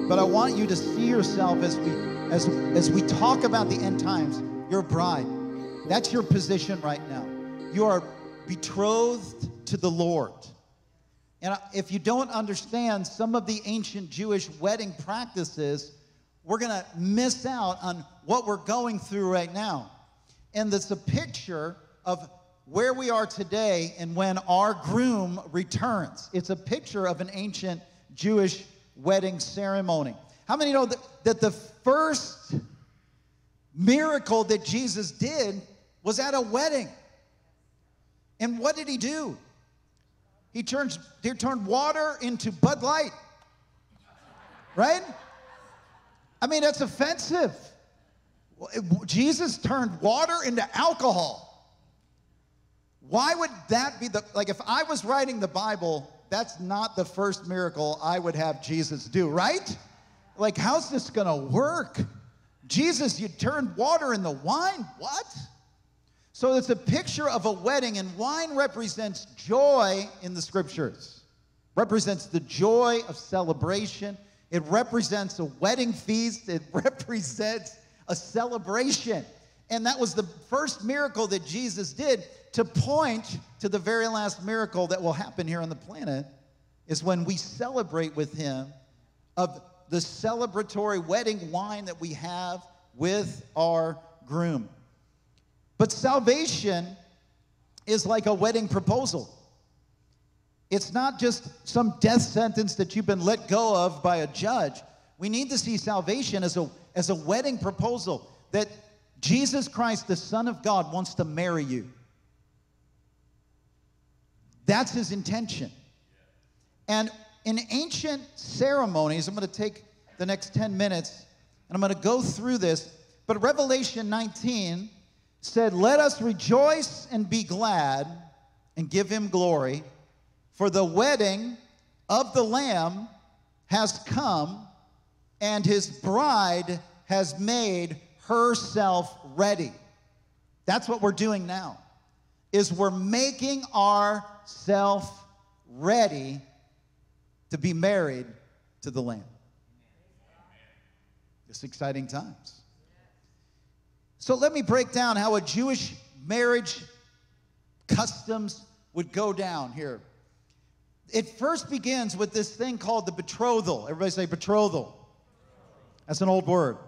But I want you to see yourself as we talk about the end times. You're a bride. That's your position right now. You are betrothed to the Lord. And if you don't understand some of the ancient Jewish wedding practices, we're going to miss out on what we're going through right now. And it's a picture of where we are today and when our groom returns. It's a picture of an ancient Jewish wedding ceremony. How many know that the first miracle that Jesus did was at a wedding? And what did he do? He turned water into Bud Light. Right? I mean, that's offensive. Jesus turned water into alcohol. Why would that be like if I was writing the Bible, that's not the first miracle I would have Jesus do, right? Like, how's this gonna work? Jesus, you turned water into wine? What? So it's a picture of a wedding, and wine represents joy in the scriptures. Represents the joy of celebration. It represents a wedding feast. It represents a celebration. And that was the first miracle that Jesus did to point to the very last miracle that will happen here on the planet, is when we celebrate with him of the celebratory wedding wine that we have with our groom. But salvation is like a wedding proposal. It's not just some death sentence that you've been let go of by a judge. We need to see salvation as a wedding proposal, that Jesus Christ, the Son of God, wants to marry you. That's his intention. And in ancient ceremonies, I'm going to take the next 10 minutes, and I'm going to go through this. But Revelation 19 said, "Let us rejoice and be glad and give him glory, for the wedding of the Lamb has come, and his bride has made herself ready." That's what we're doing now, is we're making ourselves ready to be married to the Lamb. It's exciting times. So let me break down how a Jewish marriage customs would go down here. It first begins with this thing called the betrothal. Everybody say betrothal. That's an old word.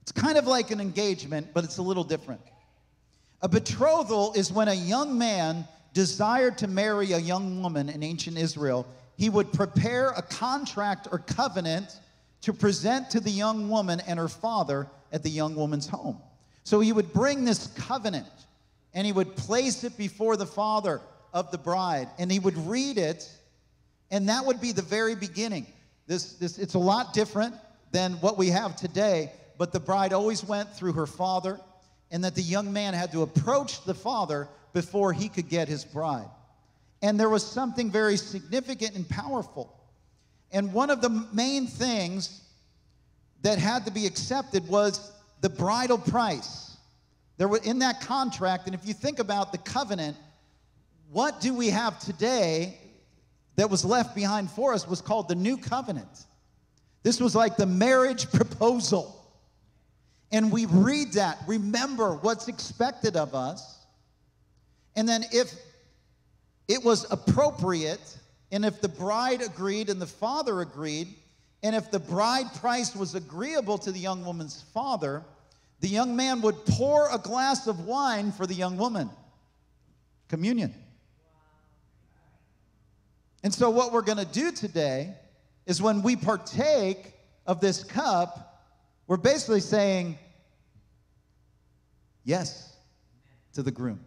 It's kind of like an engagement, but it's a little different. A betrothal is when a young man desired to marry a young woman in ancient Israel. He would prepare a contract or covenant to present to the young woman and her father at the young woman's home. So he would bring this covenant, and he would place it before the father of the bride, and he would read it, and that would be the very beginning. It's a lot different than what we have today, but the bride always went through her father, and that the young man had to approach the father before he could get his bride. And there was something very significant and powerful. And one of the main things that had to be accepted was the bridal price. There was in that contract, and if you think about the covenant, what do we have today that was left behind for us was called the new covenant. This was like the marriage proposal. And we read that, remember what's expected of us. And then if it was appropriate, and if the bride agreed and the father agreed, and if the bride price was agreeable to the young woman's father, the young man would pour a glass of wine for the young woman. Communion. And so what we're going to do today is when we partake of this cup, we're basically saying yes to the groom.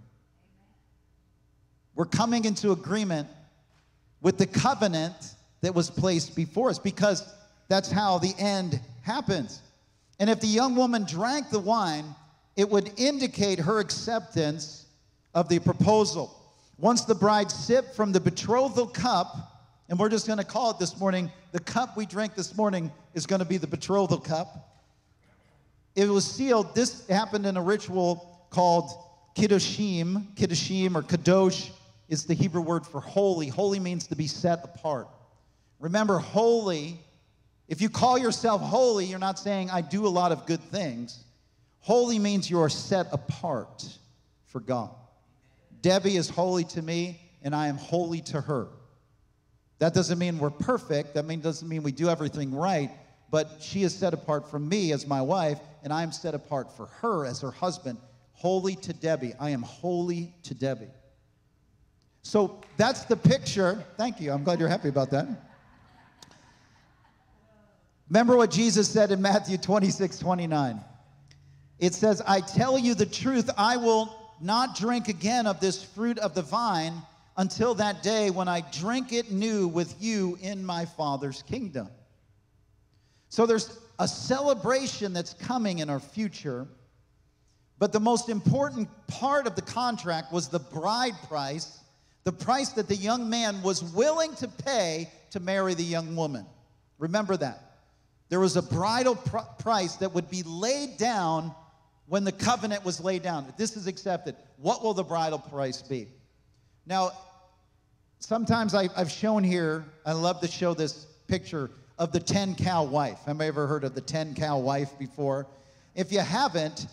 We're coming into agreement with the covenant that was placed before us, because that's how the end happens. And if the young woman drank the wine, it would indicate her acceptance of the proposal. Once the bride sipped from the betrothal cup, and we're just going to call it this morning, the cup we drank this morning is going to be the betrothal cup. It was sealed. This happened in a ritual called Kiddushim. Kiddushim or Kadosh is the Hebrew word for holy. Holy means to be set apart. Remember, holy If you call yourself holy, you're not saying, I do a lot of good things. Holy means you are set apart for God. Debbie is holy to me, and I am holy to her. That doesn't mean we're perfect. That doesn't mean we do everything right. But she is set apart from me as my wife, and I am set apart for her as her husband. Holy to Debbie. I am holy to Debbie. So that's the picture. Thank you. I'm glad you're happy about that. Remember what Jesus said in Matthew 26:29. It says, I tell you the truth, I will not drink again of this fruit of the vine until that day when I drink it new with you in my Father's kingdom. So there's a celebration that's coming in our future, but the most important part of the contract was the bride price, the price that the young man was willing to pay to marry the young woman. Remember that. There was a bridal price that would be laid down when the covenant was laid down. If this is accepted, what will the bridal price be? Now, sometimes I've shown here, I love to show this picture of the 10-cow wife. Have you ever heard of the 10-cow wife before? If you haven't,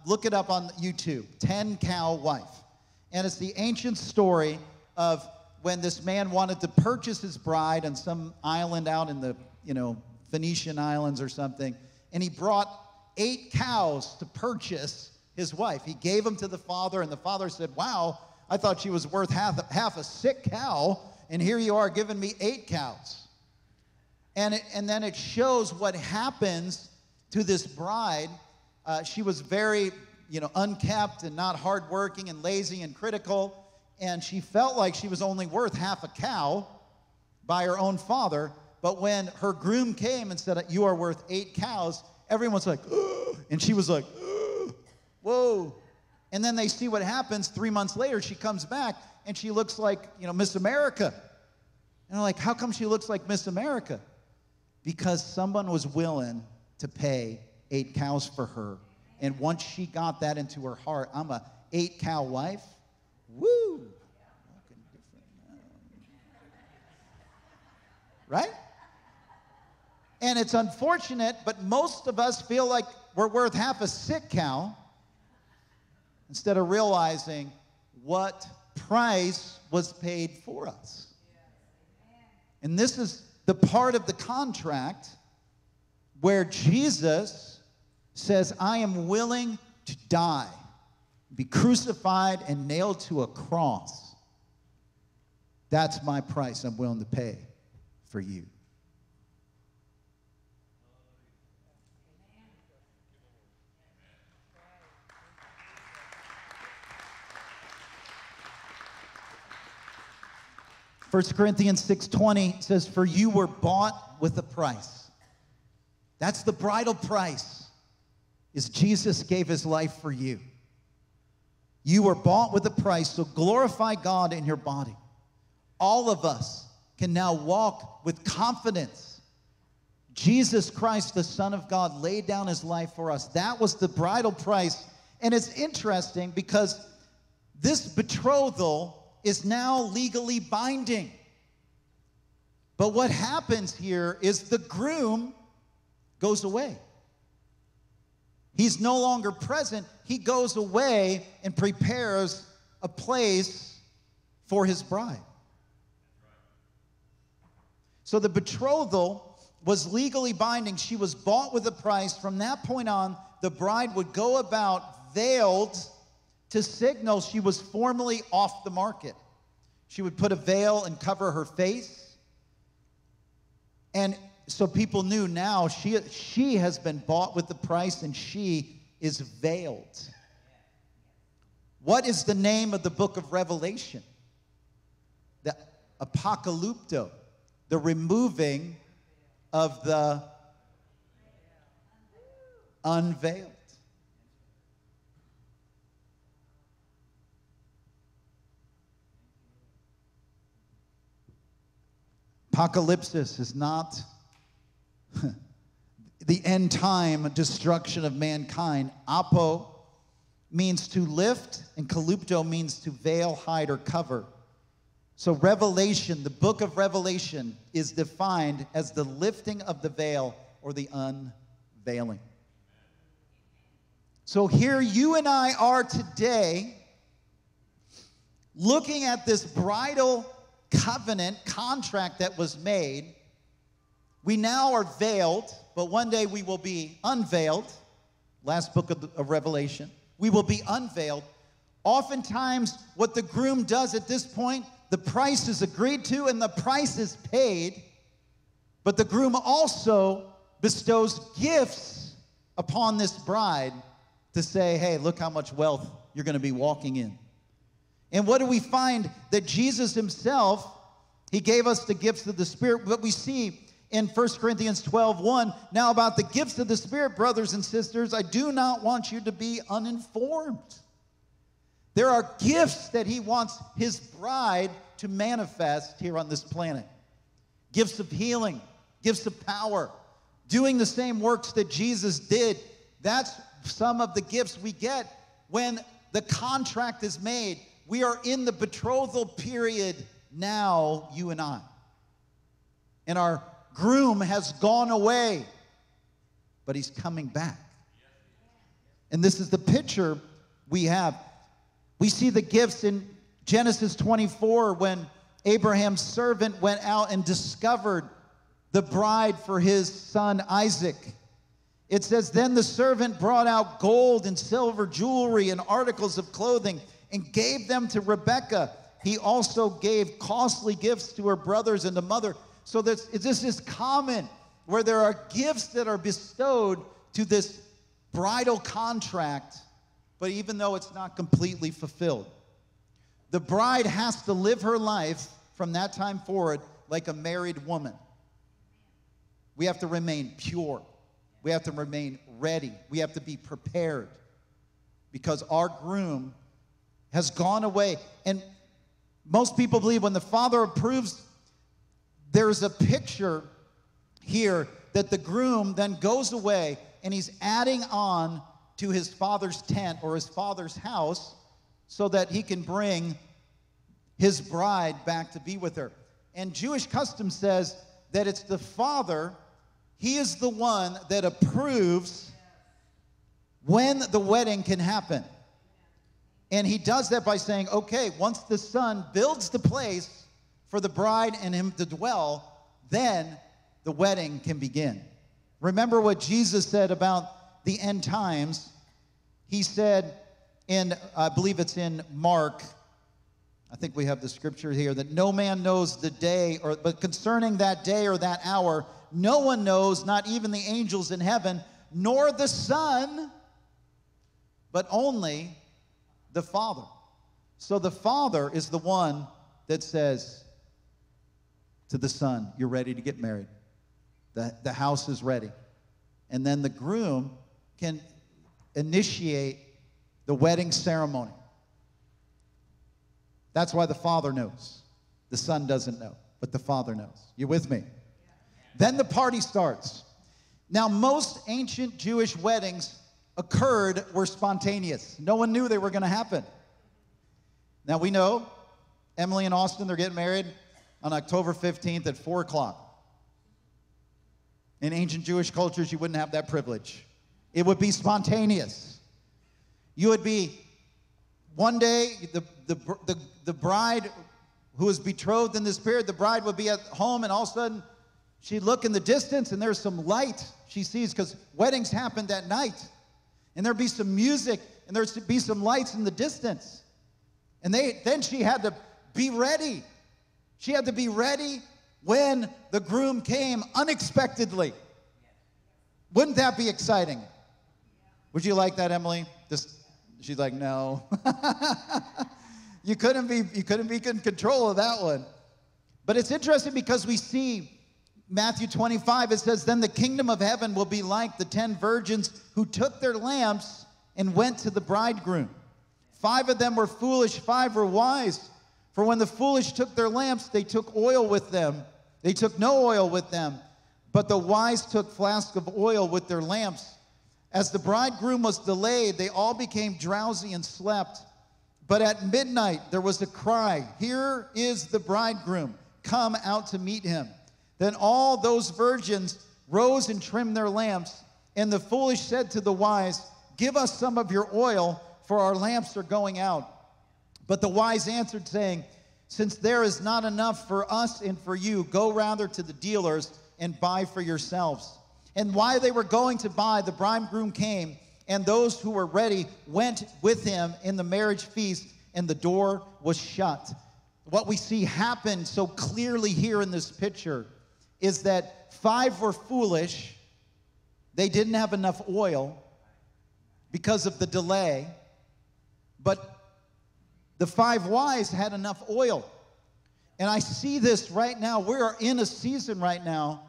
look it up on YouTube, 10-cow wife. And it's the ancient story of when this man wanted to purchase his bride on some island out in the, Phoenician islands or something, and he brought 8 cows to purchase his wife. He gave them to the father, and the father said, wow, I thought she was worth half a sick cow, and here you are giving me 8 cows. And then it shows what happens to this bride. She was very, unkept and not hardworking and lazy and critical, and she felt like she was only worth half a cow by her own father. But when her groom came and said, you are worth 8 cows, everyone's like, oh, and she was like, oh, whoa. And then they see what happens. 3 months later, she comes back, and she looks like, Miss America. And they're like, how come she looks like Miss America? Because someone was willing to pay 8 cows for her. And once she got that into her heart, I'm a 8-cow wife. Woo! Right? And it's unfortunate, but most of us feel like we're worth half a sick cow instead of realizing what price was paid for us. And this is the part of the contract where Jesus says, I am willing to die, be crucified and nailed to a cross. That's my price I'm willing to pay for you. 1 Corinthians 6:20 says, for you were bought with a price. That's the bridal price, is Jesus gave his life for you. You were bought with a price, so glorify God in your body. All of us can now walk with confidence. Jesus Christ, the Son of God, laid down his life for us. That was the bridal price. And it's interesting because this betrothal is now legally binding. But what happens here is the groom goes away. He's no longer present. He goes away and prepares a place for his bride. So the betrothal was legally binding. She was bought with a price. From that point on, the bride would go about veiled to signal she was formally off the market. She would put a veil and cover her face. And so people knew now she has been bought with the price and she is veiled. What is the name of the book of Revelation? The apocalypto, the removing of the unveiled. Apocalypse is not the end time destruction of mankind. Apo means to lift, and kalypto means to veil, hide, or cover. So Revelation, the book of Revelation, is defined as the lifting of the veil or the unveiling. So here you and I are today looking at this bridal covenant contract that was made. We now are veiled, but one day we will be unveiled. Last book of Revelation. We will be unveiled. Oftentimes, what the groom does at this point, the price is agreed to and the price is paid, but the groom also bestows gifts upon this bride to say, hey, look how much wealth you're going to be walking in. And what do we find? That Jesus himself, he gave us the gifts of the Spirit, but we see in 1 Corinthians 12:1, now about the gifts of the Spirit, brothers and sisters, I do not want you to be uninformed. There are gifts that he wants his bride to manifest here on this planet. Gifts of healing, gifts of power, doing the same works that Jesus did. That's some of the gifts we get when the contract is made. We are in the betrothal period now, you and I. And our groom has gone away, but he's coming back. And this is the picture we have. We see the gifts in Genesis 24 when Abraham's servant went out and discovered the bride for his son Isaac. It says, then the servant brought out gold and silver jewelry and articles of clothing and gave them to Rebekah. He also gave costly gifts to her brothers and the mother. So this is common, where there are gifts that are bestowed to this bridal contract, but even though it's not completely fulfilled. The bride has to live her life from that time forward like a married woman. We have to remain pure. We have to remain ready. We have to be prepared because our groom has gone away. And most people believe when the Father approves, there's a picture here that the groom then goes away and he's adding on to his father's tent or his father's house so that he can bring his bride back to be with her. And Jewish custom says that it's the father, he is the one that approves when the wedding can happen. And he does that by saying, okay, once the son builds the place for the bride and him to dwell, then the wedding can begin. Remember what Jesus said about the end times. He said in, I believe it's in Mark, I think we have the scripture here, that no man knows the day, but concerning that day or that hour, no one knows, not even the angels in heaven, nor the Son, but only the Father. So the Father is the one that says to the Son, you're ready to get married. The house is ready. And then the groom can initiate the wedding ceremony. That's why the Father knows. The Son doesn't know, but the Father knows. You with me? Then the party starts. Now, most ancient Jewish weddings were spontaneous. No one knew they were going to happen. Now, we know Emily and Austin, they're getting married on October 15th at 4 o'clock. In ancient Jewish cultures, you wouldn't have that privilege. It would be spontaneous. You would be, one day, the bride who is betrothed in the Spirit, the bride would be at home, and all of a sudden, she'd look in the distance, and there's some light she sees, because weddings happened at night. And there'd be some music, and there'd be some lights in the distance. And then she had to be ready. She had to be ready when the groom came unexpectedly. Wouldn't that be exciting? Would you like that, Emily? She's like, no. You couldn't be in control of that one. But it's interesting because we see Matthew 25, it says, then the kingdom of heaven will be like the 10 virgins who took their lamps and went to the bridegroom. 5 of them were foolish, 5 were wise. For when the foolish took their lamps, they took oil with them. They took no oil with them, but the wise took flasks of oil with their lamps. As the bridegroom was delayed, they all became drowsy and slept. But at midnight there was a cry, 'Here is the bridegroom, come out to meet him.' Then all those virgins rose and trimmed their lamps. And the foolish said to the wise, 'Give us some of your oil, for our lamps are going out.' But the wise answered, saying, 'Since there is not enough for us and for you, go rather to the dealers and buy for yourselves.' And while they were going to buy, the bridegroom came, and those who were ready went with him in the marriage feast, and the door was shut." What we see happen so clearly here in this picture is that 5 were foolish. They didn't have enough oil because of the delay. But the 5 wise had enough oil. And I see this right now. We are in a season right now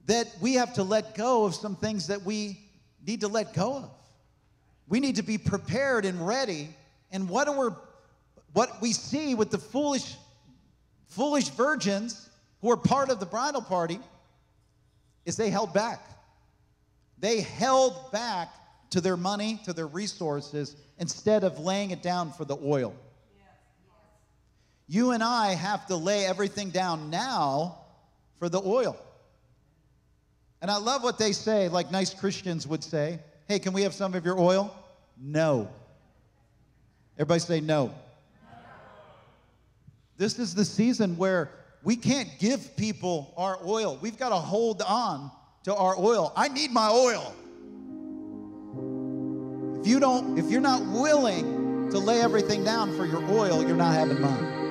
that we have to let go of some things that we need to let go of. We need to be prepared and ready. And what we see with the foolish virgins who are part of the bridal party is they held back. They held back to their money, to their resources, instead of laying it down for the oil. You and I have to lay everything down now for the oil. And I love what they say, like nice Christians would say, "Hey, can we have some of your oil?" No. Everybody say no. No. This is the season where we can't give people our oil. We've got to hold on to our oil. I need my oil. If you're not willing to lay everything down for your oil, you're not having mine.